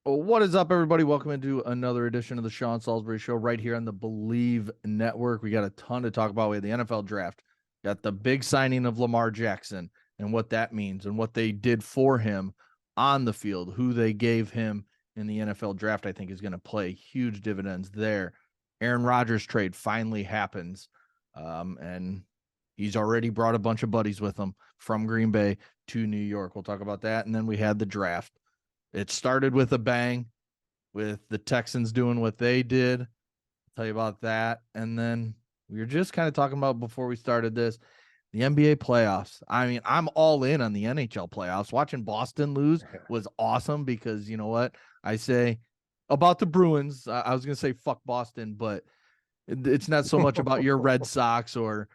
Well, what is up, everybody? Welcome into another edition of the Sean Salisbury Show right here on the Believe Network. We got a ton to talk about. We had the NFL draft, got the big signing of Lamar Jackson and what that means and what they did for him on the field, who they gave him in the NFL draft, I think is going to play huge dividends there. Aaron Rodgers trade finally happens, and he's already brought a bunch of buddies with him from Green Bay to New York. We'll talk about that. And then we had the draft. It started with a bang with the Texans doing what they did. I'll tell you about that. And then we were just kind of talking about before we started this, the NBA playoffs. I mean, I'm all in on the NHL playoffs. Watching Boston lose was awesome because you know what I say about the Bruins. I was going to say fuck Boston, but it's not so much about your Red Sox or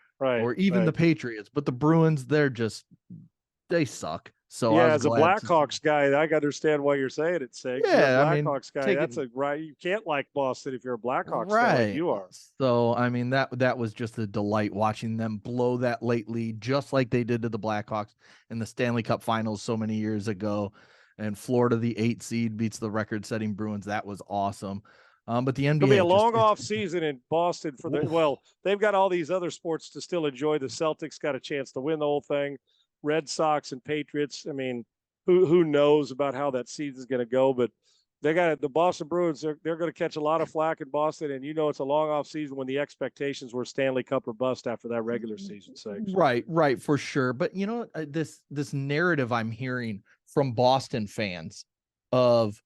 even the Patriots, but the Bruins, they suck. So I Yeah, was as a glad Blackhawks guy, I can understand why you're saying it, Sig. You're a Yeah, I mean, Blackhawks guy. That's a right. You can't like Boston if you're a Blackhawks fan like right. you are. So, I mean, that was just a delight watching them blow that late lead, just like they did to the Blackhawks in the Stanley Cup Finals so many years ago. And Florida, the 8 seed, beats the record-setting Bruins. That was awesome. But the NBA It'll be a long off season in Boston for the. Well, they've got all these other sports to still enjoy. The Celtics got a chance to win the whole thing. Red Sox and Patriots. I mean, who knows about how that season's going to go? But they got the Boston Bruins. They're going to catch a lot of flack in Boston, and it's a long off season when the expectations were Stanley Cup or bust after that regular season. Right, for sure. But this narrative I'm hearing from Boston fans of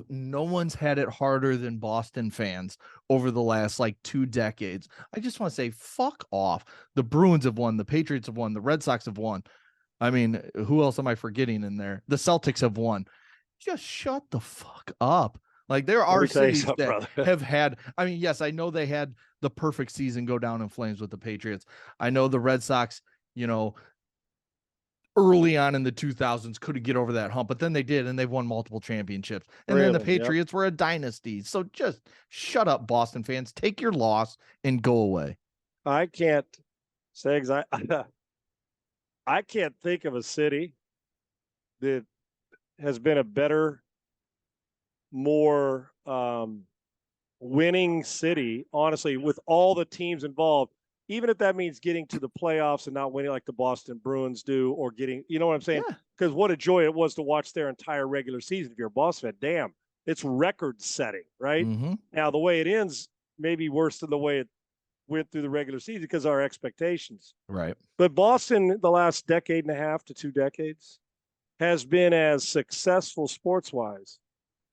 no one's had it harder than Boston fans over the last like 2 decades. I just want to say fuck off. The Bruins have won, the Patriots have won, the Red Sox have won. I mean, who else am I forgetting in there? The Celtics have won. Just shut the fuck up. Like there are cities that have had, I mean, yes, I know they had the perfect season go down in flames with the Patriots. I know the Red Sox, early on in the 2000s couldn't get over that hump, but then they did, and they've won multiple championships. And then the Patriots were a dynasty. So just shut up, Boston fans. Take your loss and go away. I can't say I can't think of a city that has been a better, more winning city, honestly, with all the teams involved, even if that means getting to the playoffs and not winning like the Boston Bruins do, or getting, you know what I'm saying? Because what a joy it was to watch their entire regular season. If you're a Boston fan, damn, it's record setting, right? Mm-hmm. Now, the way it ends may be worse than the way it went through the regular season because of our expectations. Right. But Boston, the last decade and a half to 2 decades, has been as successful sports-wise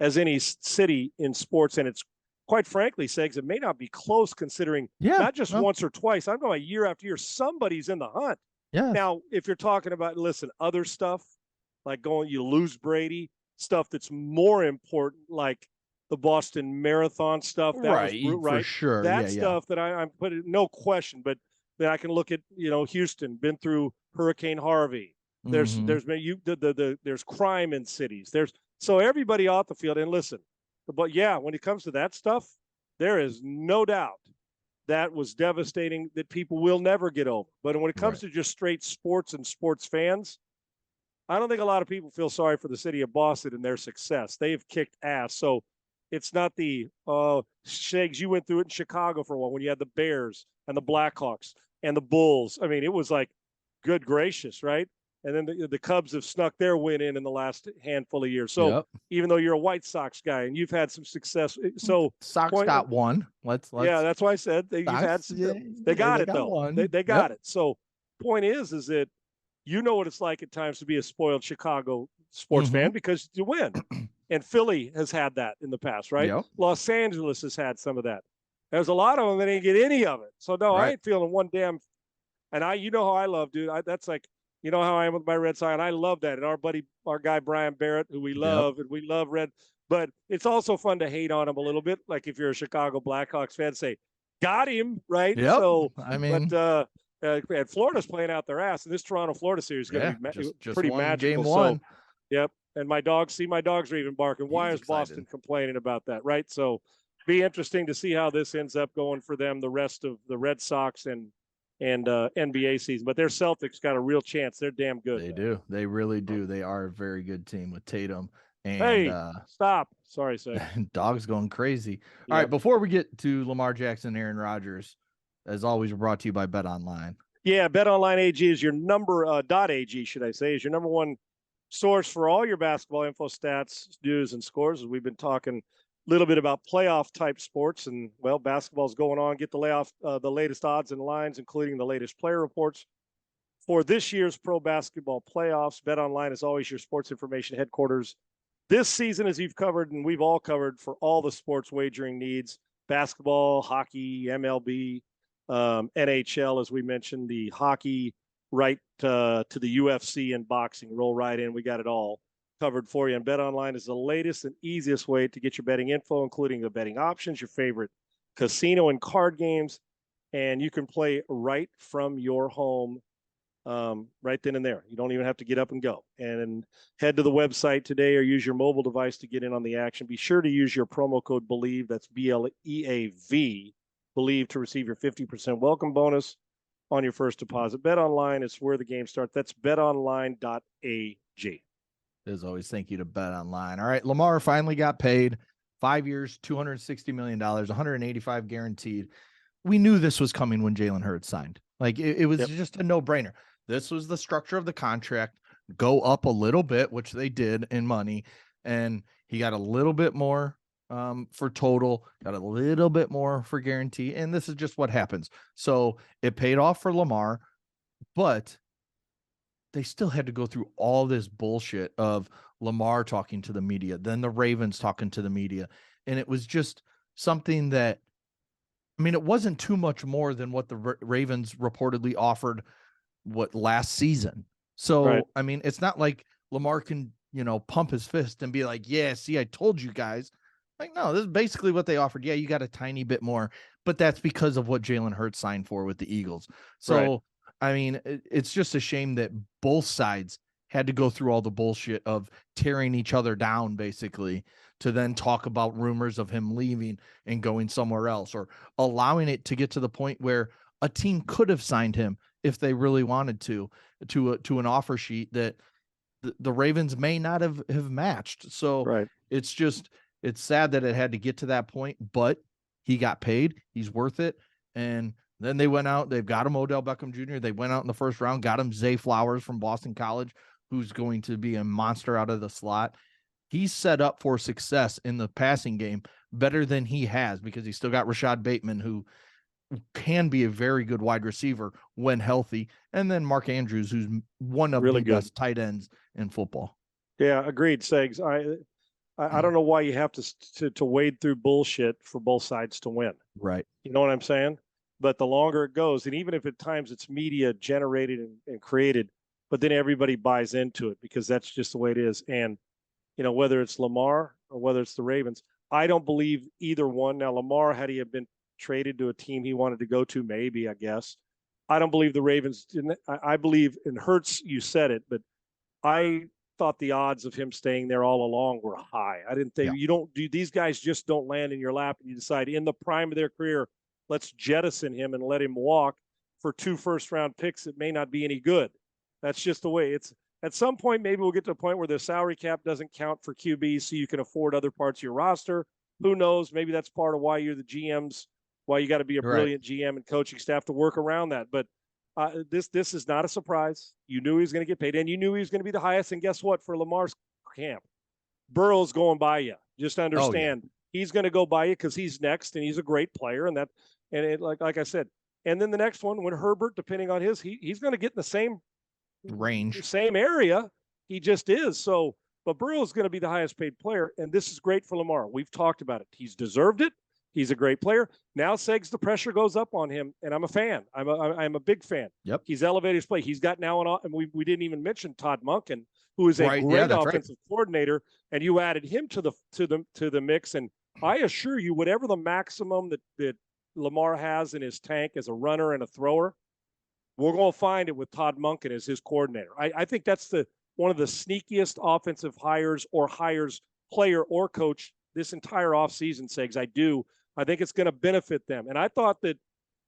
as any city in sports. And it's quite frankly, Segs, it may not be close considering not just once or twice. I'm going year after year, somebody's in the hunt. Yeah. Now, if you're talking about, listen, other stuff, like you lose Brady, stuff that's more important, like the Boston Marathon stuff. That was right. For sure. That stuff that I'm putting, no question, but then I can look at, Houston, been through Hurricane Harvey. There's there's crime in cities. So everybody off the field, and listen, but when it comes to that stuff, there is no doubt that was devastating that people will never get over. But when it comes to just straight sports and sports fans, I don't think a lot of people feel sorry for the city of Boston and their success. They have kicked ass. So it's not the Shags, you went through it in Chicago for a while when you had the Bears and the Blackhawks and the Bulls. I mean, it was like, good gracious, right? And then the Cubs have snuck their win in the last handful of years. So even though you're a White Sox guy and you've had some success, so Sox got one. Let's that's why I said you've had some. They got it though. They got it. So point is that you know what it's like at times to be a spoiled Chicago sports fan because you win, and Philly has had that in the past, right? Los Angeles has had some of that. There's a lot of them that ain't get any of it. So no, I ain't feeling one damn. And how I love, dude. That's like. You know how I am with my Red Sox, and I love that. And our guy Brian Barrett, who we love, and we love Red. But it's also fun to hate on him a little bit. Like if you're a Chicago Blackhawks fan, say, got him, right? Yep. So, I mean, and Florida's playing out their ass, and this Toronto-Florida series is going to be pretty magical. Game one. So, yep. And my dogs are even barking. Why is Boston complaining about that, right? So, be interesting to see how this ends up going for them, the rest of the Red Sox and NBA season. But their Celtics got a real chance. They're damn good. They do. They really do. They are a very good team with Tatum And Hey, stop. Sorry, Sig. dog's going crazy. All right, Yep. before we get to Lamar Jackson and Aaron Rodgers, as always, we're brought to you by Bet Online. Yeah, BetOnline AG is your .ag, should I say, is your number one source for all your basketball info, stats, news, and scores. We've been talking a little bit about playoff type sports, and well, basketball's going on. Get the latest odds and lines, including the latest player reports for this year's pro basketball playoffs. BetOnline is always your sports information headquarters this season, as you've covered and we've all covered for all the sports wagering needs: basketball, hockey, MLB, NHL, as we mentioned, the hockey, right to the UFC and boxing. Roll right in. We got it all covered for you. And BetOnline is the latest and easiest way to get your betting info, including the betting options, your favorite casino and card games, and you can play right from your home, right then and there. You don't even have to get up and go. And head to the website today or use your mobile device to get in on the action. Be sure to use your promo code BELIEVE, that's BLEAV, BELIEVE, to receive your 50% welcome bonus on your first deposit. Bet Online is where the game starts. That's betonline.ag. As always, thank you to Bet Online. All right, Lamar finally got paid. 5 years, $260 million, 185 guaranteed. We knew this was coming when Jalen Hurts signed. Like it was just a no-brainer. This was the structure of the contract. Go up a little bit, which they did in money, and he got a little bit more for total, got a little bit more for guarantee, and this is just what happens. So it paid off for Lamar, but they still had to go through all this bullshit of Lamar talking to the media, then the Ravens talking to the media. And it was just something that, I mean, it wasn't too much more than what the Ravens reportedly offered last season. So, right. I mean, it's not like Lamar can, pump his fist and be like, yeah, see, I told you guys. Like, no, this is basically what they offered. Yeah, you got a tiny bit more, but that's because of what Jalen Hurts signed for with the Eagles. So, right. I mean, it's just a shame that both sides had to go through all the bullshit of tearing each other down, basically, to then talk about rumors of him leaving and going somewhere else, or allowing it to get to the point where a team could have signed him if they really wanted to an offer sheet that the Ravens may not have matched. So right. It's sad that it had to get to that point, but he got paid. He's worth it. And then they went out, they've got him Odell Beckham Jr. They went out in the first round, got him Zay Flowers from Boston College, who's going to be a monster out of the slot. He's set up for success in the passing game better than he has, because he's still got Rashad Bateman, who can be a very good wide receiver when healthy. And then Mark Andrews, who's one of really the best tight ends in football. Yeah, agreed, Segs. I don't know why you have to wade through bullshit for both sides to win. Right. You know what I'm saying? But the longer it goes, and even if at times it's media generated and created, but then everybody buys into it because that's just the way it is. And, whether it's Lamar or whether it's the Ravens, I don't believe either one. Now, Lamar, had he have been traded to a team he wanted to go to, maybe, I guess. I don't believe the Ravens didn't. I believe, and Hurts, you said it, but I thought the odds of him staying there all along were high. I didn't think these guys just don't land in your lap and you decide in the prime of their career, let's jettison him and let him walk for 2 first-round picks that may not be any good. That's just the way it's. At some point, maybe we'll get to a point where the salary cap doesn't count for QBs, so you can afford other parts of your roster. Who knows? Maybe that's part of why you're the GMs, why you got to be a brilliant GM and coaching staff to work around that. But this is not a surprise. You knew he was going to get paid, and you knew he was going to be the highest. And guess what? For Lamar's camp, Burrow's going by you. Just understand he's going to go by you because he's next, and he's a great player. And like I said, and then the next one, when Herbert, depending on he's going to get in the same range, same area. He just is. So, but Burrow's going to be the highest paid player, and this is great for Lamar. We've talked about it. He's deserved it. He's a great player. Now, Segs, the pressure goes up on him, and I'm a fan. I'm a big fan. Yep. He's elevated his play. He's got now and we didn't even mention Todd Monken, who is a great offensive coordinator, and you added him to the mix. And I assure you, whatever the maximum that Lamar has in his tank as a runner and a thrower, we're going to find it with Todd Monken as his coordinator. I think that's one of the sneakiest offensive hires, player or coach, this entire offseason, Segs. I think it's going to benefit them. And I thought that,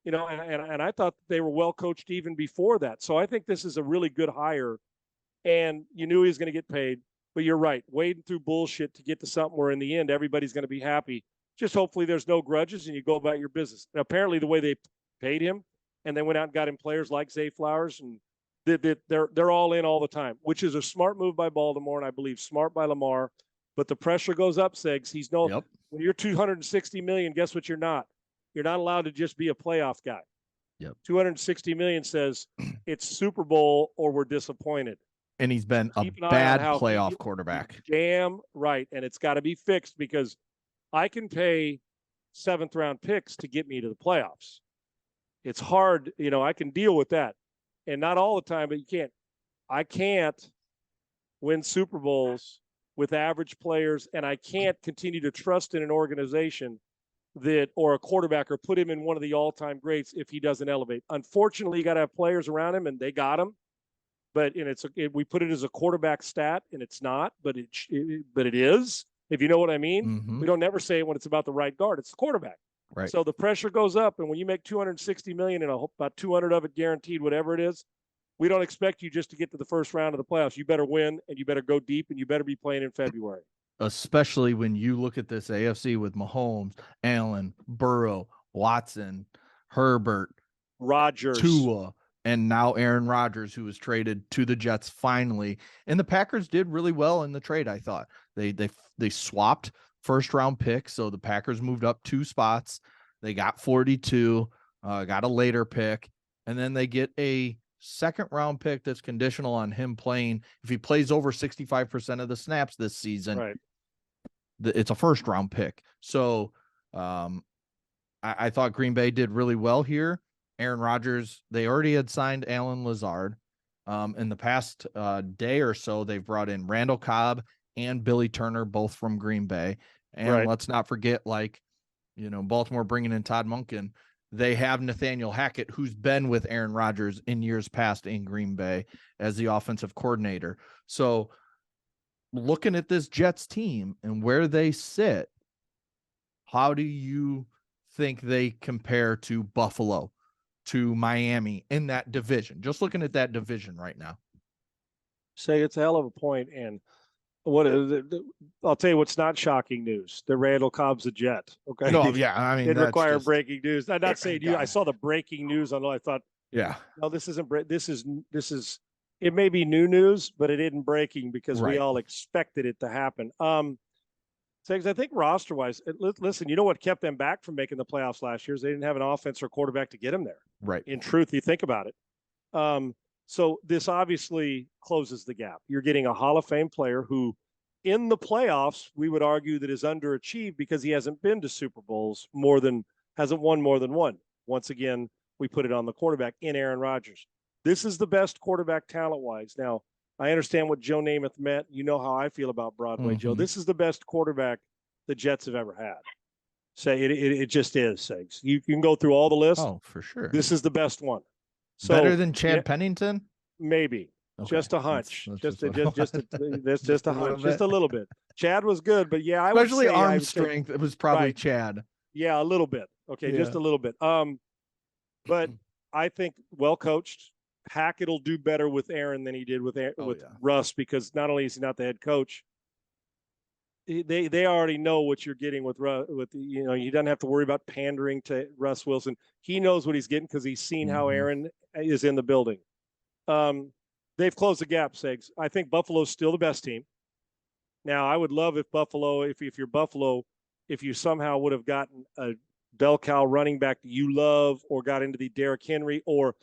and I thought that they were well coached even before that. So I think this is a really good hire. And you knew he was going to get paid. But you're right, wading through bullshit to get to something where in the end everybody's going to be happy. Just hopefully there's no grudges and you go about your business. And apparently the way they paid him, and they went out and got him players like Zay Flowers, and they're all in all the time, which is a smart move by Baltimore, and I believe smart by Lamar. But the pressure goes up, Segs. He's no Yep. When you're $260 million, guess what you're not? You're not allowed to just be a playoff guy. Yep. $260 million says it's Super Bowl or we're disappointed. And he's been a bad playoff quarterback. Damn right. And it's got to be fixed, because I can pay 7th round picks to get me to the playoffs. It's hard. I can deal with that. And not all the time, but you can't. I can't win Super Bowls with average players, and I can't continue to trust in an organization or a quarterback, or put him in one of the all-time greats if he doesn't elevate. Unfortunately, you got to have players around him, and they got him. But we put it as a quarterback stat, and it's not, but it is. If you know what I mean. Mm-hmm. We don't never say it when it's about the right guard. It's the quarterback. Right. So the pressure goes up, and when you make $260 million and about 200 of it guaranteed, whatever it is, we don't expect you just to get to the first round of the playoffs. You better win, and you better go deep, and you better be playing in February. Especially when you look at this AFC with Mahomes, Allen, Burrow, Watson, Herbert, Rodgers, Tua, and now Aaron Rodgers, who was traded to the Jets finally. And the Packers did really well in the trade, I thought. They swapped first round picks, so the Packers moved up 2 spots. They got 42, got a later pick, and then they get a 2nd round pick that's conditional on him playing. If he plays over 65% of the snaps this season, right, it's a 1st round pick. So I thought Green Bay did really well here. Aaron Rodgers, they already had signed Alan Lazard. In the past day or so, they've brought in Randall Cobb and Billy Turner, both from Green Bay. And let's not forget, Baltimore bringing in Todd Monken. They have Nathaniel Hackett, who's been with Aaron Rodgers in years past in Green Bay as the offensive coordinator. So looking at this Jets team and where they sit, how do you think they compare to Buffalo, to Miami in that division? Just looking at that division right now. Say it's a hell of a point. And I'll tell you what's not shocking news. The Randall Cobb's a Jet. Okay. No, yeah. I mean, it require breaking news. I'm not saying I saw the breaking news on. I thought, yeah, no, this isn't. This is. It may be new news, but it isn't breaking because we all expected it to happen. I think roster-wise, listen, you know what kept them back from making the playoffs last year is they didn't have an offense or quarterback to get them there. Right. In truth, you think about it. So this obviously closes the gap. You're getting a Hall of Fame player who, in the playoffs, we would argue that is underachieved because he hasn't been to Super Bowls hasn't won more than one. Once again, we put it on the quarterback in Aaron Rodgers. This is the best quarterback talent-wise. Now, I understand what Joe Namath meant. You know how I feel about Broadway, Mm-hmm. Joe. This is the best quarterback the Jets have ever had. It just is, Segs. You can go through all the lists. Oh, for sure. This is the best one. So, better than Chad Pennington? Maybe. Okay. Just a hunch. That's just a hunch. Just a little bit. Chad was good, but yeah, especially arm strength. It was probably Chad. Yeah, a little bit. Okay, just a little bit. But I think well coached. Hackett will do better with Aaron than he did with Russ, because not only is he not the head coach, they already know what you're getting with he doesn't have to worry about pandering to Russ Wilson. He knows what he's getting because he's seen how Aaron is in the building. They've closed the gap, Segs. I think Buffalo's still the best team. Now, I would love if Buffalo, if you're Buffalo, if you somehow would have gotten a bell cow running back that you love, or got into the Derrick Henry, or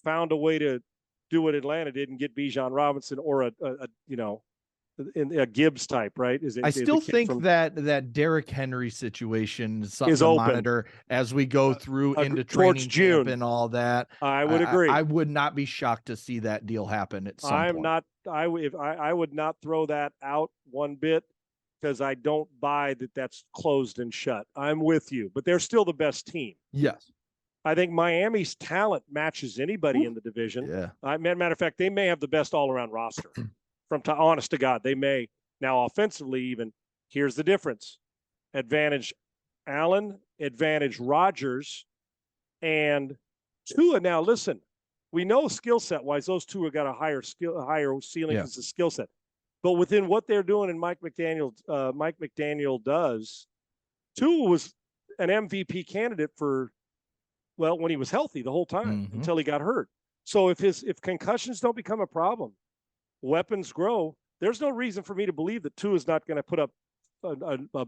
found a way to do what Atlanta did and get Bijan Robinson or a Gibbs type, right? I still think that Derrick Henry situation is something to open. Monitor as we go through into training camp and all that. I would agree. I would not be shocked to see that deal happen at some point. I would not throw that out one bit, because I don't buy that that's closed and shut. I'm with you, but they're still the best team. Yes. I think Miami's talent matches anybody in the division. Yeah. Matter of fact, they may have the best all-around roster. Honest to God, they may. Now, offensively, even, here's the difference. Advantage Allen, advantage Rodgers, and Tua. Now, listen, we know skill set-wise, those two have got a higher ceiling as a skill set. But within what they're doing and Mike McDaniel does, Tua was an MVP candidate for, well, when he was healthy the whole time until he got hurt. So if concussions don't become a problem, weapons grow, there's no reason for me to believe that Tua is not going to put up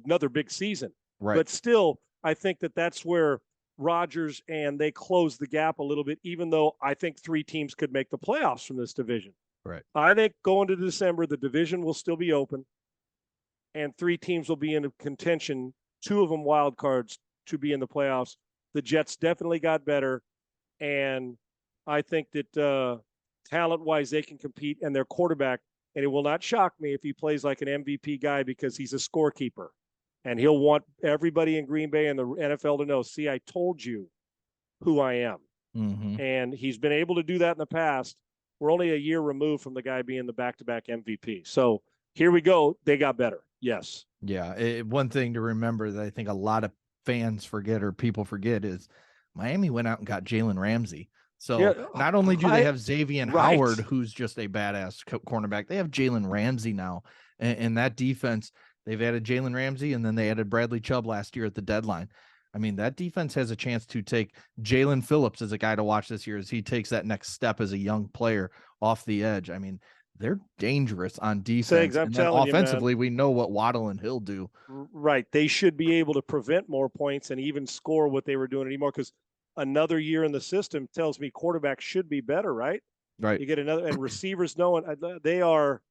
another big season. Right. But still, I think that's where Rodgers and they close the gap a little bit, even though I think 3 teams could make the playoffs from this division. Right. I think going to December, the division will still be open and 3 teams will be in contention, 2 of them wild cards to be in the playoffs. The Jets definitely got better, and I think that talent-wise they can compete, and their quarterback, and it will not shock me if he plays like an MVP guy because he's a scorekeeper, and he'll want everybody in Green Bay and the NFL to know, see, I told you who I am. And he's been able to do that in the past. We're only a year removed from the guy being the back-to-back MVP. So here we go. They got better. Yes. Yeah. One thing to remember that I think a lot of fans forget or people forget is Miami went out and got Jalen Ramsey. So not only do they have Xavier Howard, who's just a badass cornerback, they have Jalen Ramsey now. And that defense, they've added Jalen Ramsey, and then they added Bradley Chubb last year at the deadline. I mean, that defense has a chance to take Jalen Phillips as a guy to watch this year as he takes that next step as a young player off the edge. I mean, they're dangerous on defense. And then offensively, we know what Waddle and Hill do. Right. They should be able to prevent more points and even score what they were doing anymore, because another year in the system tells me quarterbacks should be better, right? Right. You get another, and receivers knowing they don't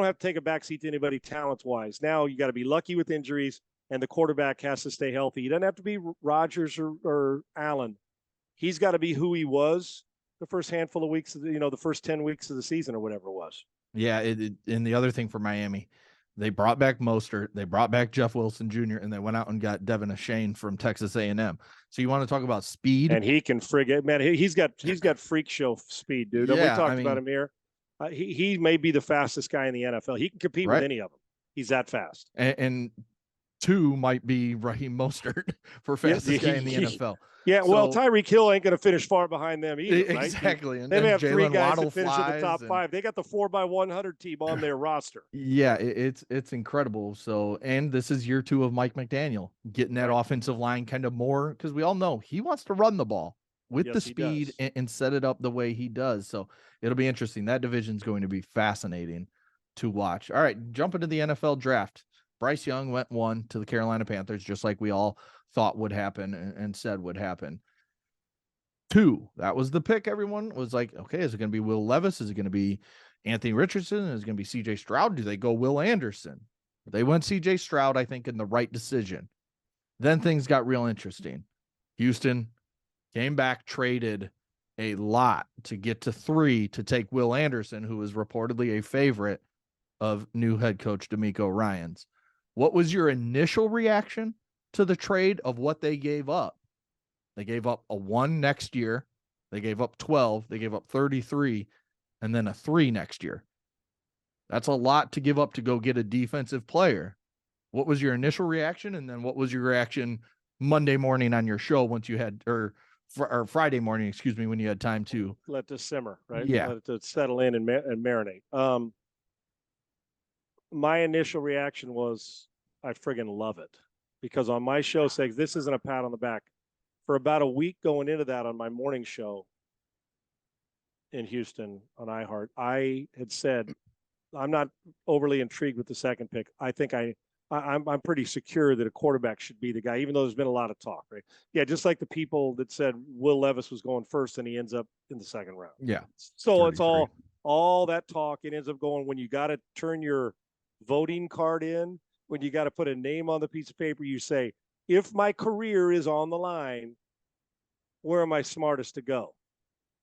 have to take a backseat to anybody talent-wise. Now you got to be lucky with injuries, and the quarterback has to stay healthy. He doesn't have to be Rodgers or Allen. He's got to be who he was the first handful of weeks, the first 10 weeks of the season or whatever it was. Yeah. And the other thing for Miami, they brought back Mostert, they brought back Jeff Wilson Jr., and they went out and got Devin Achane from Texas A&M. So you want to talk about speed? And he can man. He's got freak show speed, dude. Yeah, we talked about him here. He may be the fastest guy in the NFL. He can compete with any of them. He's that fast. And 2 might be Raheem Mostert for fastest guy in the NFL. Yeah, well, Tyreek Hill ain't going to finish far behind them either, right? Exactly. And they may have Jalen 3 guys Waddle that finish in the top 5. They got the 4x100 team on their roster. Yeah, it's incredible. So, and this is year 2 of Mike McDaniel getting that offensive line kind of more, because we all know he wants to run the ball with the speed and set it up the way he does. So it'll be interesting. That division is going to be fascinating to watch. All right, jump into the NFL draft. Bryce Young went 1 to the Carolina Panthers, just like we all thought would happen and said would happen. 2, that was the pick. Everyone was like, okay, is it going to be Will Levis? Is it going to be Anthony Richardson? Is it going to be CJ Stroud? Do they go Will Anderson? They went CJ Stroud, I think, in the right decision. Then things got real interesting. Houston came back, traded a lot to get to 3 to take Will Anderson, who was reportedly a favorite of new head coach DeMeco Ryans. What was your initial reaction to the trade of what they gave up? They gave up a 1 next year. They gave up 12. They gave up 33 and then a 3 next year. That's a lot to give up to go get a defensive player. What was your initial reaction? And then what was your reaction Monday morning on your show once you had, or Friday morning, excuse me, when you had time to let this simmer, right? Yeah. Let it settle in and marinate. My initial reaction was, I friggin' love it, because on my show, says this isn't a pat on the back. For about a week going into that on my morning show in Houston on iHeart, I had said, I'm not overly intrigued with the second pick. I think I'm pretty secure that a quarterback should be the guy, even though there's been a lot of talk, right? Yeah, just like the people that said Will Levis was going first and he ends up in the second round. Yeah. So it's all that talk. It ends up going when you got to turn your voting card in, when you got to put a name on the piece of paper, you say, if my career is on the line, where am I smartest to go?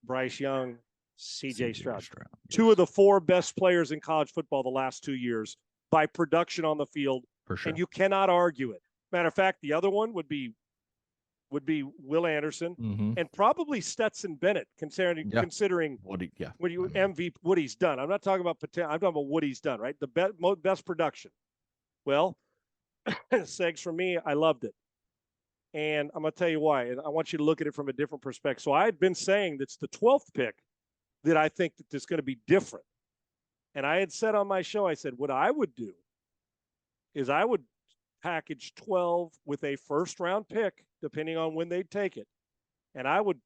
Bryce Young, CJ Stroud. 2 of the 4 best players in college football the last 2 years by production on the field. For sure. And you cannot argue it. Matter of fact, the other one would be Will Anderson and probably Stetson Bennett, considering what he's done. I'm not talking about potential. I'm talking about what he's done, right? The best production. Well, Segs, for me, I loved it. And I'm going to tell you why. And I want you to look at it from a different perspective. So I had been saying that's the 12th pick that I think that is going to be different. And I had said on my show, I said, what I would do is I would package 12 with a first-round pick, depending on when they'd take it. And I would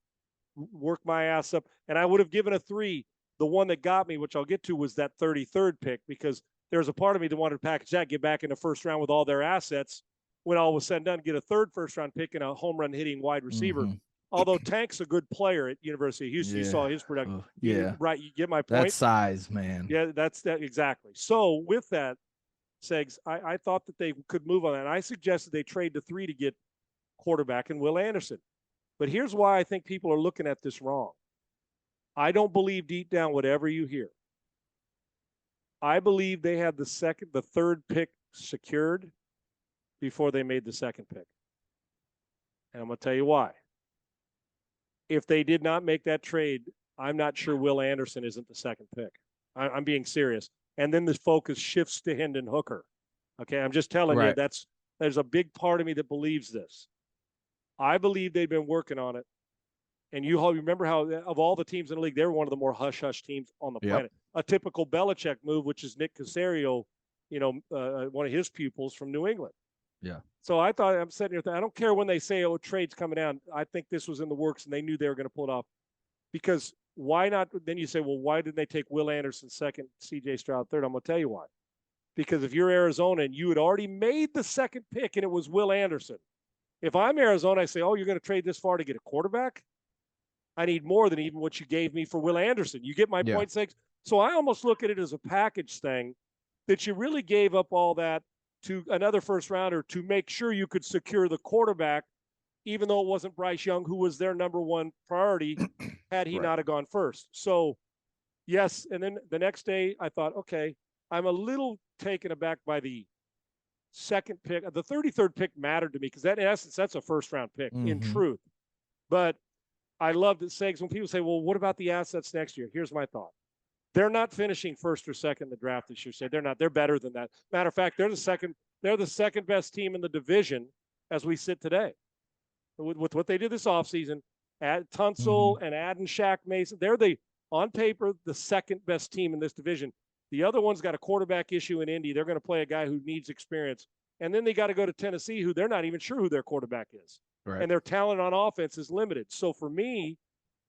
work my ass up, and I would have given a 3. The one that got me, which I'll get to, was that 33rd pick, because there's a part of me that wanted to package that, get back in the first round with all their assets. When all was said and done, get a 3rd first-round pick and a home run hitting wide receiver. Although Tank's a good player at University of Houston, you saw his production. Right. You get my point. That size, man. Yeah, that's that exactly. So with that, Segs, I thought that they could move on that. And I suggested they trade the 3 to get quarterback and Will Anderson. But here's why I think people are looking at this wrong. I don't believe deep down whatever you hear. I believe they had the 3rd pick secured before they made the 2nd pick. And I'm going to tell you why. If they did not make that trade, I'm not sure Will Anderson isn't the 2nd pick. I'm being serious. And then the focus shifts to Hendon Hooker. Okay, I'm just telling you, there's a big part of me that believes this. I believe they've been working on it. And you remember how, of all the teams in the league, they were one of the more hush-hush teams on the planet. A typical Belichick move, which is Nick Caserio, one of his pupils from New England. Yeah. So I thought, I'm sitting here, I don't care when they say, oh, trade's coming down. I think this was in the works, and they knew they were going to pull it off. Because why not? Then you say, well, why didn't they take Will Anderson 2nd, C.J. Stroud 3rd? I'm going to tell you why. Because if you're Arizona and you had already made the 2nd pick and it was Will Anderson, if I'm Arizona, I say, oh, you're going to trade this far to get a quarterback? I need more than even what you gave me for Will Anderson. You get my point, Six? So I almost look at it as a package thing, that you really gave up all that to another first rounder to make sure you could secure the quarterback, even though it wasn't Bryce Young, who was their number one priority had he not have gone first. So, yes, and then the next day I thought, okay, I'm a little taken aback by the 2nd pick. The 33rd pick mattered to me because that, in essence, that's a first-round pick in truth. But I loved it, Segs, when people say, well, what about the assets next year? Here's my thought. They're not finishing 1st or 2nd in the draft this year. Say they're not. They're better than that. Matter of fact, they're the second best team in the division as we sit today. With what they did this offseason, Tunsil and Adden Shaq Mason, they're on paper, the 2nd best team in this division. The other one's got a quarterback issue in Indy. They're going to play a guy who needs experience. And then they got to go to Tennessee, who they're not even sure who their quarterback is. Right. And their talent on offense is limited. So for me,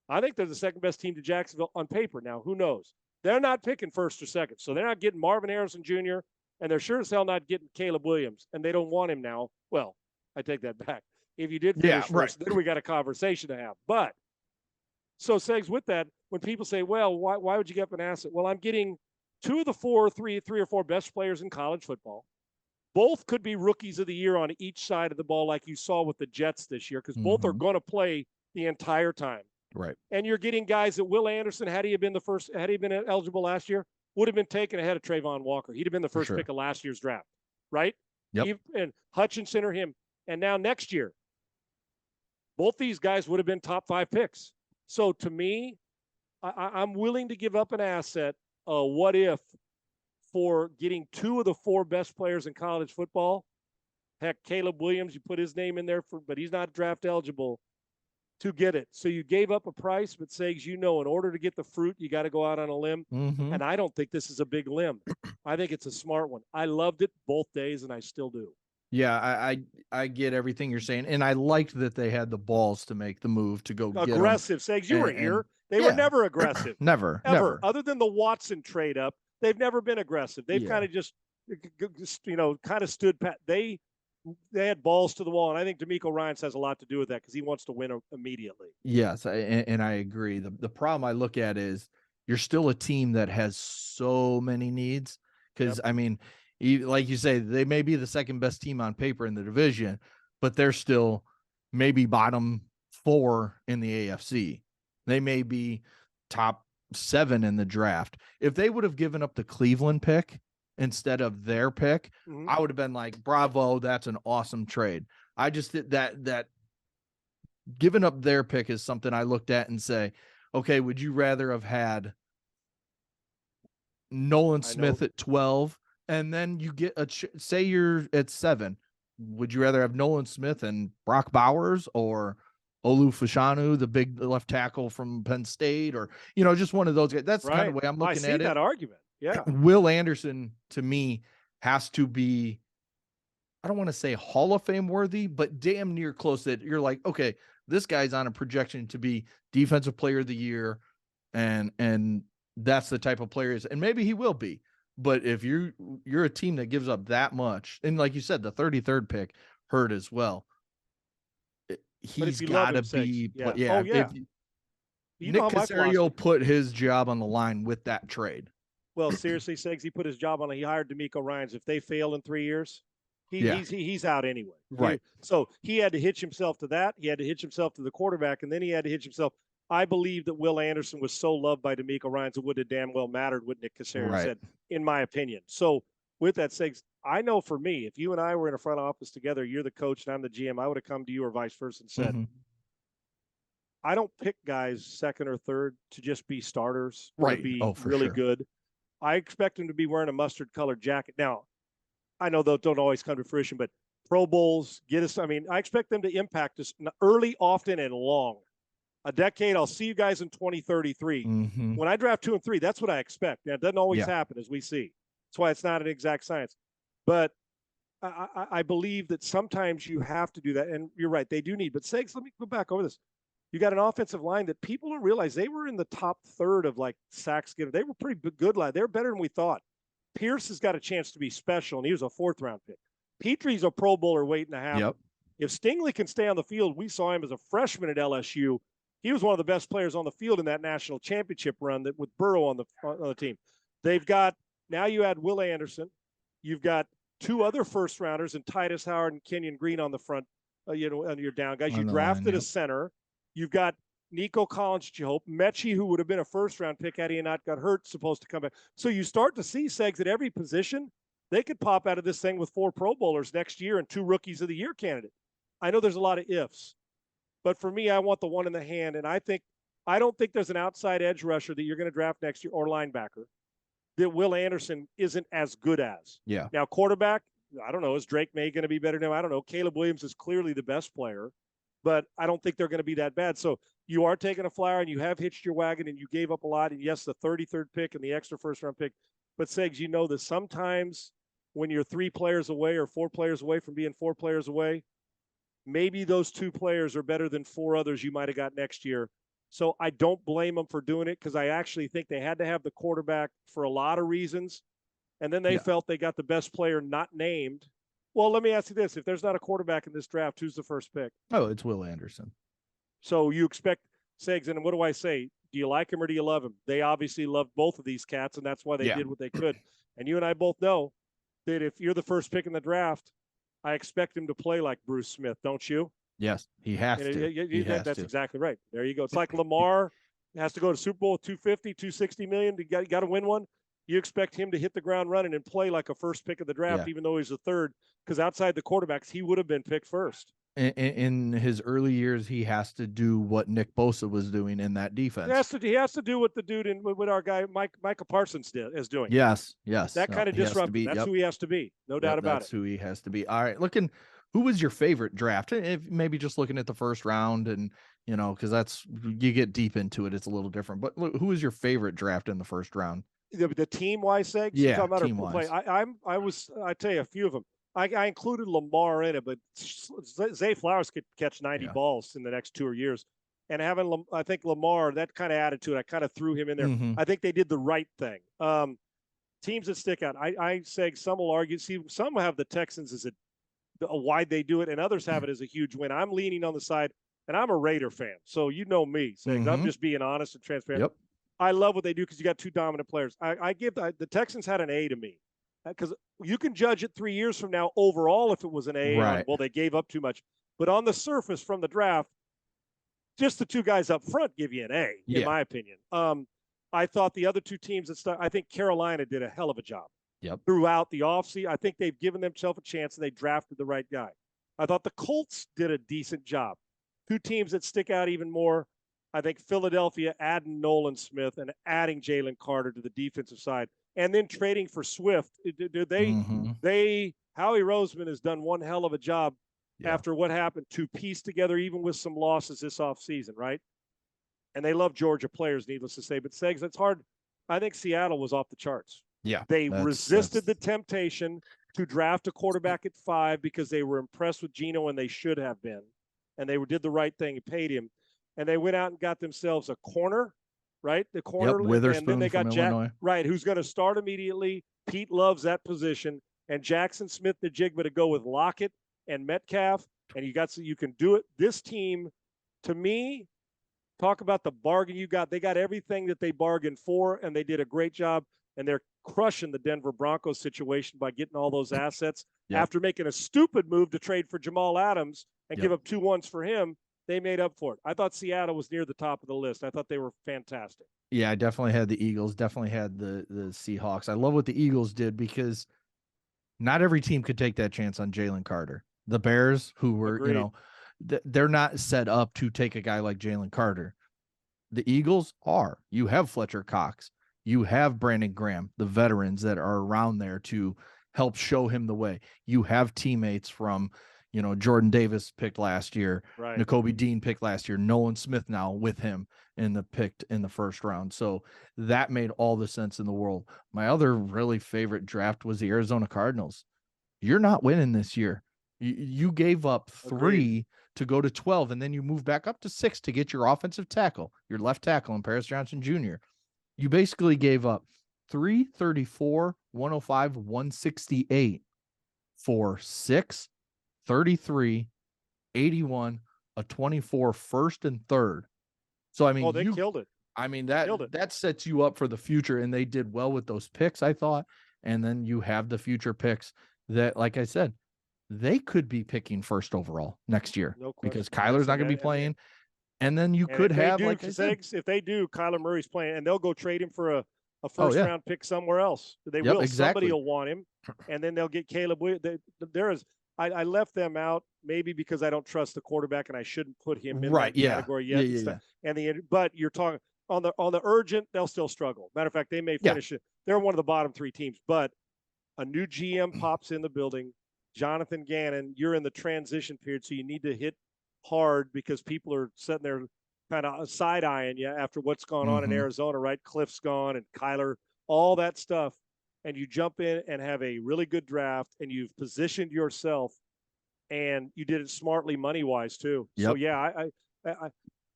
I think they're the 2nd best team to Jacksonville on paper. Now, who knows? They're not picking 1st or 2nd. So they're not getting Marvin Harrison Jr., and they're sure as hell not getting Caleb Williams. And they don't want him now. Well, I take that back. If you did finish first, then we got a conversation to have. But, so Segs, with that, when people say, well, why would you get up an asset? Well, I'm getting 2 of the 3 or 4 best players in college football. Both could be rookies of the year on each side of the ball, like you saw with the Jets this year, because both are going to play the entire time. Right. And you're getting guys that Will Anderson, had he been eligible last year, would have been taken ahead of Trayvon Walker. He'd have been the first pick of last year's draft, right? Yep. And Hutchinson or him. And now next year, both these guys would have been top 5 picks. So to me, I'm willing to give up an asset, what if, for getting 2 of the 4 best players in college football. Heck, Caleb Williams, you put his name in there, but he's not draft eligible to get it. So you gave up a price, but Segs, in order to get the fruit, you got to go out on a limb. And I don't think this is a big limb. I think it's a smart one. I loved it both days, and I still do. Yeah, I get everything you're saying, and I liked that they had the balls to make the move to go get aggressive. Segs, you were here. They were never aggressive. Never. Other than the Watson trade up, they've never been aggressive. They've kind of just kind of stood pat. They had balls to the wall, and I think DeMeco Ryans has a lot to do with that because he wants to win immediately. Yes, and I agree. The problem I look at is you're still a team that has so many needs because, I mean, like you say, they may be the 2nd best team on paper in the division, but they're still maybe bottom 4 in the AFC. They may be top 7 in the draft. If they would have given up the Cleveland pick instead of their pick, I would have been like, bravo, that's an awesome trade. I just did that giving up their pick is something I looked at and say, okay, would you rather have had Nolan Smith at 12 and then you get say you're at 7? Would you rather have Nolan Smith and Brock Bowers or Olu Fashanu, the big left tackle from Penn State, or just one of those guys? That's kind of the way I'm looking at it. I see that argument. Yeah. Will Anderson, to me, has to be, I don't want to say Hall of Fame worthy, but damn near close that you're like, okay, this guy's on a projection to be defensive player of the year. And that's the type of player is, and maybe he will be. But if you're a team that gives up that much, and like you said, the 33rd pick hurt as well. He's got to be, yeah. yeah. Oh, yeah. You Nick Caserio put his job on the line with that trade. Well, seriously, Segs, he put his job on. He hired D'Amico Ryans. If they fail in 3 years, he's out anyway. Right. So he had to hitch himself to that. He had to hitch himself to the quarterback, and then he had to hitch himself. I believe that Will Anderson was so loved by D'Amico Ryans, it would have damn well mattered what Nick Caserio said, in my opinion. So with that, Segs, I know for me, if you and I were in a front office together, you're the coach and I'm the GM, I would have come to you or vice versa and said, I don't pick guys second or third to just be starters or to be really good. I expect them to be wearing a mustard colored jacket. Now, I know those don't always come to fruition, but Pro Bowls get us. I mean, I expect them to impact us early, often, and long. A decade, I'll see you guys in 2033. When I draft 2 and 3, that's what I expect. Now, it doesn't always happen, as we see. That's why it's not an exact science. But I believe that sometimes you have to do that. And you're right, they do need. But Segs, let me go back over this. You got an offensive line that people don't realize they were in the top third of like sacks given. They were pretty good line. They were better than we thought. Pierce has got a chance to be special, and he was a 4th round pick. Petrie's a Pro Bowler waiting to happen. If Stingley can stay on the field, we saw him as a freshman at LSU. He was one of the best players on the field in that national championship run that with Burrow on the team. They've got, now you add Will Anderson. You've got 2 other first rounders and Titus Howard and Kenyon Green on the front, on your down guys. You drafted a center. You've got Nico Collins, Mechie, who would have been a first-round pick had he not got hurt, supposed to come back. So you start to see, Segs, at every position, they could pop out of this thing with 4 Pro Bowlers next year and 2 Rookies of the Year candidates. I know there's a lot of ifs, but for me, I want the one in the hand, and I don't think there's an outside edge rusher that you're going to draft next year or linebacker that Will Anderson isn't as good as. Yeah. Now, quarterback, I don't know, is Drake May going to be better than him? I don't know. Caleb Williams is clearly the best player, but I don't think they're going to be that bad. So you are taking a flyer and you have hitched your wagon and you gave up a lot. And yes, the 33rd pick and the extra first-round pick. But Segs, you know that sometimes when you're 3 players away or 4 players away from being 4 players away, maybe those 2 players are better than 4 others you might have got next year. So I don't blame them for doing it because I actually think they had to have the quarterback for a lot of reasons. And then they felt they got the best player not named. Well, let me ask you this. If there's not a quarterback in this draft, who's the first pick? Oh, it's Will Anderson. So you expect Segs, and what do I say? Do you like him or do you love him? They obviously love both of these cats, and that's why they did what they could. And you and I both know that if you're the first pick in the draft, I expect him to play like Bruce Smith, don't you? Yes, he has to. That's exactly right. There you go. It's like Lamar has to go to Super Bowl 250, 260 million. You got to win one. You expect him to hit the ground running and play like a first pick of the draft, even though he's a third, because outside the quarterbacks, he would have been picked first. In his early years, he has to do what Nick Bosa was doing in that defense. He has to do what the dude with our guy Micah Parsons is doing. Yes. That kind of disruptive. That's who he has to be. No doubt about it. That's who he has to be. All right, who was your favorite draft? If maybe just looking at the first round, and because that's, you get deep into it, it's a little different. But who was your favorite draft in the first round? The team-wise, Segs? Yeah, team-wise. I tell you a few of them. I included Lamar in it, but Zay Flowers could catch 90 balls in the next 2 years. And I think Lamar, that kind of attitude, I kind of threw him in there. I think they did the right thing. Teams that stick out, I say some will argue. See, some have the Texans as a why'd they do it, and others have it as a huge win. I'm leaning on the side, and I'm a Raider fan, so you know me. I'm just being honest and transparent. Yep. I love what they do because you got 2 dominant players. I give the Texans had an A to me because you can judge it 3 years from now overall if it was an A. Right. Well, they gave up too much, but on the surface from the draft, just the 2 guys up front give you an A, in my opinion. I thought the other 2 teams I think Carolina did a hell of a job. Yep. Throughout the offseason, I think they've given themselves a chance and they drafted the right guy. I thought the Colts did a decent job. 2 teams that stick out even more. I think Philadelphia adding Nolan Smith and adding Jalen Carter to the defensive side, and then trading for Swift. Howie Roseman has done one hell of a job after what happened to piece together, even with some losses this offseason, right? And they love Georgia players, needless to say. But Segs, it's hard. I think Seattle was off the charts. Yeah. They resisted the temptation to draft a quarterback at 5 because they were impressed with Geno and they should have been. And they did the right thing and paid him. And they went out and got themselves a corner, right? The corner. Yep, Witherspoon and then they got from Illinois. Right, who's going to start immediately. Pete loves that position. And Jackson Smith the Jigba to go with Lockett and Metcalf. And you can do it. This team, to me, talk about the bargain you got. They got everything that they bargained for, and they did a great job. And they're crushing the Denver Broncos situation by getting all those assets. After making a stupid move to trade for Jamal Adams and give up 2 1s for him, they made up for it. I thought Seattle was near the top of the list. I thought they were fantastic. Yeah, I definitely had the Eagles, definitely had the Seahawks. I love what the Eagles did because not every team could take that chance on Jalen Carter. The Bears, who were, Agreed. They're not set up to take a guy like Jalen Carter. The Eagles are. You have Fletcher Cox. You have Brandon Graham, the veterans that are around there to help show him the way. You have teammates from, Jordan Davis picked last year, right. Nakobe Dean picked last year, Nolan Smith now with him picked in the first round. So that made all the sense in the world. My other really favorite draft was the Arizona Cardinals. You're not winning this year. You gave up 3 Agreed. to go to 12, and then you move back up to 6 to get your offensive tackle, your left tackle, and Paris Johnson Jr. You basically gave up 334, 105, 168 for 6, 33, 81, a 24 first and third. So, I mean, they killed it. I mean, that sets you up for the future, and they did well with those picks, I thought. And then you have the future picks that, like I said, they could be picking first overall next year because Kyler's not going to be playing. And then you could have, like I said, if they do, Kyler Murray's playing, and they'll go trade him for a first-round pick somewhere else. They will. Exactly. Somebody will want him, and then they'll get Caleb Williams. I left them out maybe because I don't trust the quarterback, and I shouldn't put him in that category yet. Yeah. But you're talking on the urgent, they'll still struggle. Matter of fact, they may finish it. They're one of the bottom 3 teams, but a new GM pops in the building. Jonathan Gannon, you're in the transition period, so you need to hit hard because people are sitting there kind of side-eyeing you after what's gone on in Arizona, right? Cliff's gone and Kyler, all that stuff. And you jump in and have a really good draft, and you've positioned yourself, and you did it smartly money-wise too. Yep. So yeah,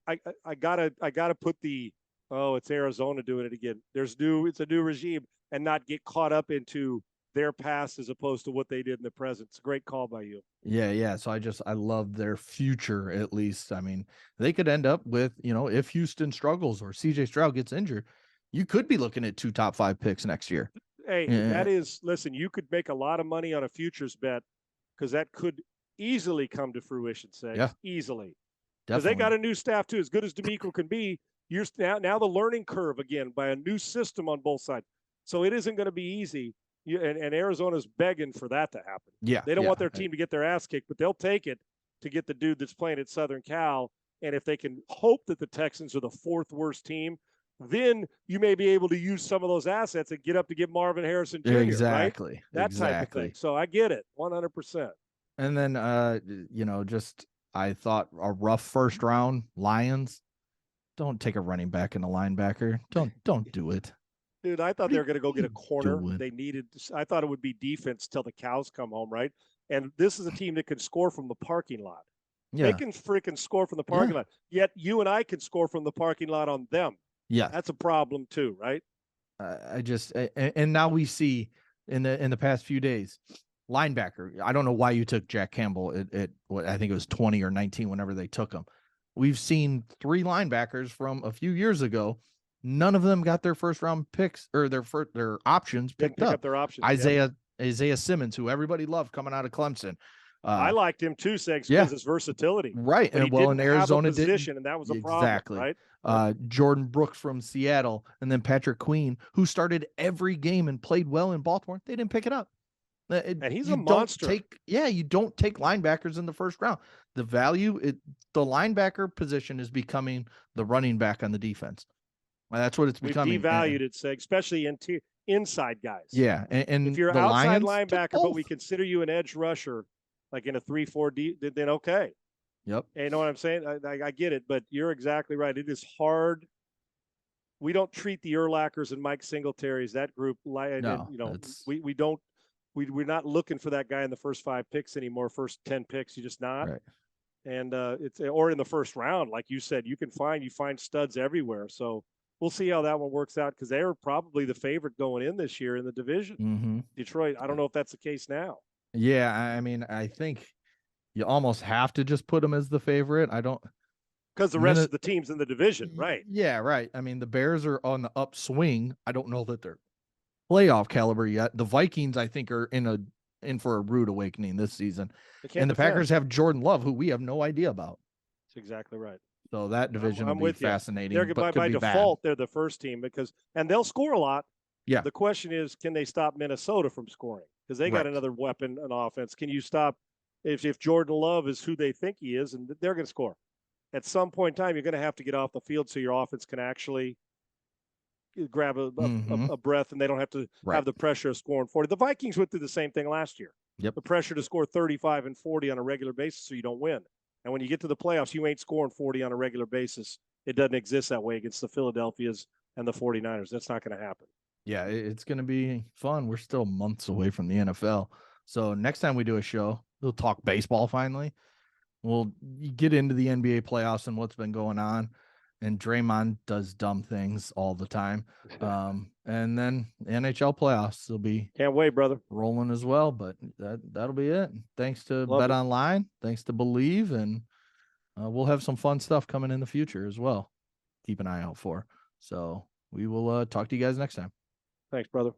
I gotta put it's Arizona doing it again. It's a new regime, and not get caught up into their past as opposed to what they did in the present. It's a great call by you. Yeah. So I love their future, at least. I mean, they could end up with, if Houston struggles or CJ Stroud gets injured, you could be looking at 2 top 5 picks next year. Hey, listen, you could make a lot of money on a futures bet because that could easily come to fruition, easily. Because they got a new staff too. As good as D'Amico can be, you're now the learning curve again by a new system on both sides. So it isn't going to be easy. And Arizona's begging for that to happen. Yeah, they don't want their team to get their ass kicked, but they'll take it to get the dude that's playing at Southern Cal. And if they can hope that the Texans are the 4th worst team, then you may be able to use some of those assets and get up to get Marvin Harrison Jr. Exactly. Right? That type of thing. So I get it, 100%. And then, I thought a rough first round. Lions, don't take a running back and a linebacker. Don't do it. Dude, I thought they were going to go get a corner. They needed. I thought it would be defense till the cows come home, right? And this is a team that can score from the parking lot. Yeah. They can freaking score from the parking lot. Yet you and I can score from the parking lot on them. Yeah, that's a problem too, right? And now we see in the past few days, linebacker. I don't know why you took Jack Campbell at what I think it was 20 or 19 whenever they took him. We've seen 3 linebackers from a few years ago. None of them got their first round picks or their options picked up. Their options. Isaiah Simmons, who everybody loved coming out of Clemson. I liked him too, Segs, because his versatility. Right. But in Arizona position, and that was a problem, right? Jordan Brooks from Seattle, and then Patrick Queen, who started every game and played well in Baltimore. They didn't pick it up. And he's a monster. You don't take linebackers in the first round. The the linebacker position is becoming the running back on the defense. That's what it's becoming. We've devalued it, especially inside guys. Yeah, and if you're the outside Lions linebacker, but we consider you an edge rusher, like in a 3-4 then okay. Yep. And you know what I'm saying? I get it, but you're exactly right. It is hard we don't treat the Urlachers and Mike Singletaries, that group, No, we're not looking for that guy in the first 5 picks anymore, first 10 picks. You're just not. Right. And or in the first round, like you said, you find studs everywhere. So we'll see how that one works out, because they're probably the favorite going in this year in the division. Mm-hmm. Detroit, I don't know if that's the case now. Yeah, I mean, I think you almost have to just put them as the favorite. I don't, because the rest of the teams in the division, right? Yeah, right. I mean, the Bears are on the upswing. I don't know that they're playoff caliber yet. The Vikings, I think, are in for a rude awakening this season. And the Packers have Jordan Love, who we have no idea about. That's exactly right. So that division will be fascinating. They're by default, they're the first team and they'll score a lot. Yeah. The question is, can they stop Minnesota from scoring? Because they got another weapon on offense. Can you stop if Jordan Love is who they think he is, and they're going to score? At some point in time, you're going to have to get off the field so your offense can actually grab a breath, and they don't have to have the pressure of scoring 40. The Vikings went through the same thing last year. Yep. The pressure to score 35 and 40 on a regular basis so you don't win. And when you get to the playoffs, you ain't scoring 40 on a regular basis. It doesn't exist that way against the Philadelphias and the 49ers. That's not going to happen. Yeah, it's going to be fun. We're still months away from the NFL. So next time we do a show, we'll talk baseball finally. We'll get into the NBA playoffs and what's been going on. And Draymond does dumb things all the time. And then the NHL playoffs will be can't wait, brother, rolling as well. But that'll be it. Thanks to Bet Online. Thanks to Believe. And we'll have some fun stuff coming in the future as well. Keep an eye out for. So we will talk to you guys next time. Thanks, brother.